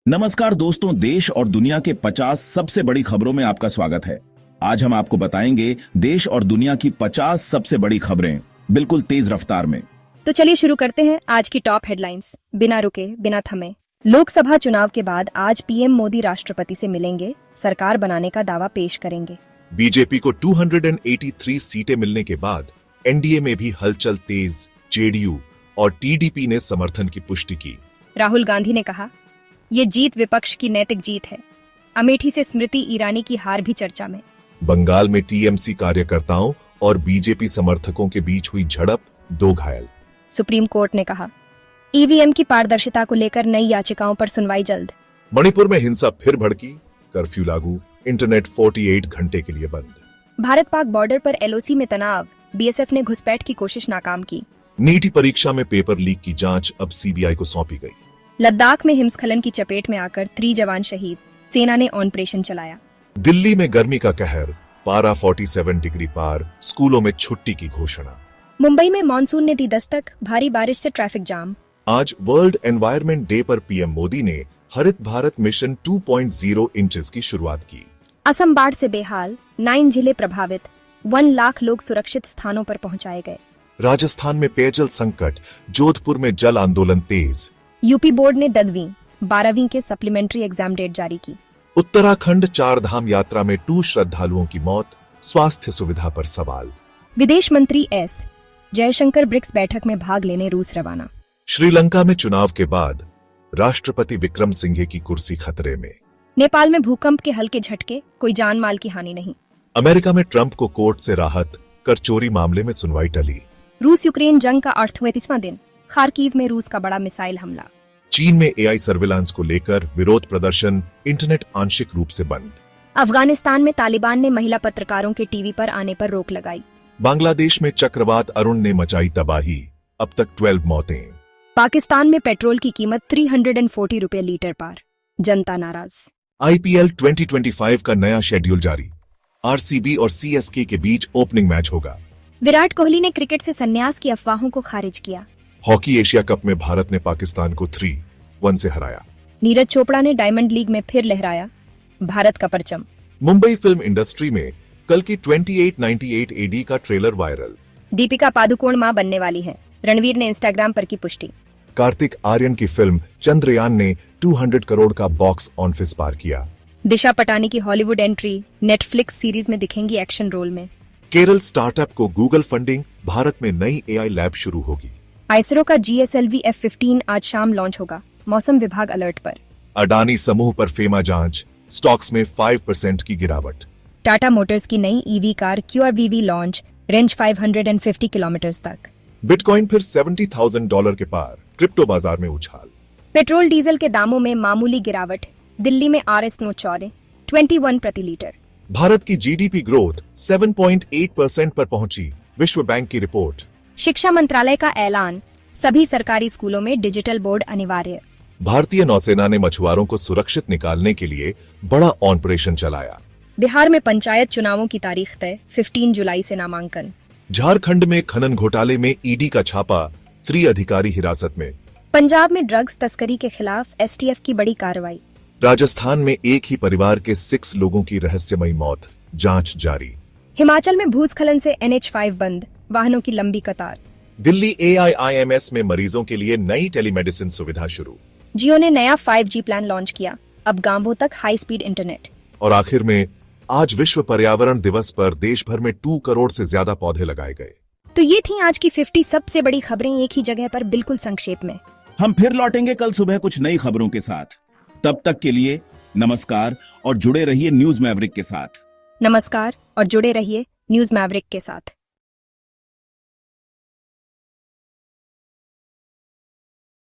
नमस्कार दोस्तों, देश और दुनिया के 50 सबसे बड़ी खबरों में आपका स्वागत है। आज हम आपको बताएंगे देश और दुनिया की 50 सबसे बड़ी खबरें बिल्कुल तेज रफ्तार में। तो चलिए शुरू करते हैं आज की टॉप हेडलाइंस। बिना रुके बिना थमे। लोकसभा चुनाव के बाद आज पीएम मोदी राष्ट्रपति से मिलेंगे, सरकार बनाने का दावा पेश करेंगे। बीजेपी को 283 सीटें मिलने के बाद एनडीए में भी हलचल तेज। जेडीयू और टीडीपी ने समर्थन की पुष्टि की। राहुल गांधी ने कहा, ये जीत विपक्ष की नैतिक जीत है। अमेठी से स्मृति ईरानी की हार भी चर्चा में। बंगाल में टीएमसी कार्यकर्ताओं और बीजेपी समर्थकों के बीच हुई झड़प, 2 घायल। सुप्रीम कोर्ट ने कहा, ईवीएम की पारदर्शिता को लेकर नई याचिकाओं पर सुनवाई जल्द। मणिपुर में हिंसा फिर भड़की, कर्फ्यू लागू, इंटरनेट 48 घंटे के लिए बंद। भारत पाक बॉर्डर पर एलओसी में तनाव, बीएसएफ ने घुसपैठ की कोशिश नाकाम की। नीट परीक्षा में पेपर लीक की जांच अब सीबीआई को सौंपी गई। लद्दाख में हिमस्खलन की चपेट में आकर 3 जवान शहीद, सेना ने ऑपरेशन चलाया। दिल्ली में गर्मी का कहर, पारा 47 डिग्री पार, स्कूलों में छुट्टी की घोषणा। मुंबई में मानसून ने दी दस्तक, भारी बारिश से ट्रैफिक जाम। आज वर्ल्ड एनवायरनमेंट डे पर पीएम मोदी ने हरित भारत मिशन 2.0 इंचेस की शुरुआत की। असम बाढ़ से बेहाल, 9 जिले प्रभावित, 1 लाख लोग सुरक्षित स्थानों पर पहुंचाए गए। राजस्थान में पेयजल संकट, जोधपुर में जल आंदोलन तेज। यूपी बोर्ड ने 10वीं 12वीं के सप्लीमेंट्री एग्जाम डेट जारी की। उत्तराखंड 4 धाम यात्रा में 2 श्रद्धालुओं की मौत, स्वास्थ्य सुविधा पर सवाल। विदेश मंत्री एस जयशंकर ब्रिक्स बैठक में भाग लेने रूस रवाना। श्रीलंका में चुनाव के बाद राष्ट्रपति विक्रम सिंघे की कुर्सी खतरे में। नेपाल में भूकंप के हल्के झटके, कोई जान माल की हानि नहीं। अमेरिका में ट्रंप को कोर्ट से राहत, कर चोरी मामले में सुनवाई टली। रूस यूक्रेन जंग का 38वां दिन, खार्किव में रूस का बड़ा मिसाइल हमला। चीन में एआई सर्विलांस को लेकर विरोध प्रदर्शन, इंटरनेट आंशिक रूप से बंद। अफगानिस्तान में तालिबान ने महिला पत्रकारों के टीवी पर आने पर रोक लगाई। बांग्लादेश में चक्रवात अरुण ने मचाई तबाही, अब तक 12 मौतें। पाकिस्तान में पेट्रोल की कीमत 340 रुपए लीटर पार, जनता नाराज। आईपीएल 2025 का नया शेड्यूल जारी, आरसीबी और सीएसके के बीच ओपनिंग मैच होगा। विराट कोहली ने क्रिकेट से संन्यास की अफवाहों को खारिज किया। हॉकी एशिया कप में भारत ने पाकिस्तान को 3-1 से हराया। नीरज चोपड़ा ने डायमंड लीग में फिर लहराया भारत का परचम। मुंबई फिल्म इंडस्ट्री में कल की 2898 एडी का ट्रेलर वायरल। दीपिका पादुकोण मां बनने वाली है, रणवीर ने इंस्टाग्राम पर की पुष्टि। कार्तिक आर्यन की फिल्म चंद्रयान ने 200 करोड़ का बॉक्स ऑफिस पार किया। दिशा पटानी की हॉलीवुड एंट्री, नेटफ्लिक्स सीरीज में दिखेंगी एक्शन रोल में। केरल स्टार्टअप को गूगल फंडिंग, भारत में नई एआई लैब शुरू होगी। आइसरो का GSLV F-15 आज शाम लॉन्च होगा, मौसम विभाग अलर्ट पर। अडानी समूह पर फेमा जांच, स्टॉक्स में 5% की गिरावट। टाटा मोटर्स की नई EV car QRVV launch, range 550 kilometre तक। बिटकॉइन फिर $70,000 के पार, क्रिप्टो बाजार में उछाल। पेट्रोल डीजल के दामों में मामूली गिरावट, दिल्ली में RS 914 21 प्रति लीटर। भारत की जीडीपी ग्रोथ 7.8% पर पहुंची, विश्व बैंक की रिपोर्ट। शिक्षा मंत्रालय का ऐलान, सभी सरकारी स्कूलों में डिजिटल बोर्ड अनिवार्य। भारतीय नौसेना ने मछुआरों को सुरक्षित निकालने के लिए बड़ा ऑपरेशन चलाया। बिहार में पंचायत चुनावों की तारीख तय, 15 जुलाई से नामांकन। झारखंड में खनन घोटाले में ईडी का छापा, 3 अधिकारी हिरासत में। पंजाब में ड्रग्स तस्करी के खिलाफ STF की बड़ी कार्रवाई। राजस्थान में एक ही परिवार के 6 लोगों की रहस्यमयी मौत, जांच जारी। हिमाचल में भूस्खलन से NH5 बंद, वाहनों की लंबी कतार। दिल्ली AIIMS में मरीजों के लिए नई टेलीमेडिसिन सुविधा शुरू। जियो ने नया 5G प्लान लॉन्च किया, अब गांवों तक हाई स्पीड इंटरनेट। और आखिर में आज विश्व पर्यावरण दिवस पर देश भर में 2 करोड़ से ज्यादा पौधे लगाए गए। तो ये थी आज की 50 सबसे बड़ी खबरें एक ही जगह पर, बिल्कुल संक्षेप में। हम फिर लौटेंगे कल सुबह कुछ नई खबरों के साथ। तब तक के लिए नमस्कार और जुड़े रहिए न्यूज मैवरिक के साथ। नमस्कार और जुड़े रहिए न्यूज मैवरिक के साथ।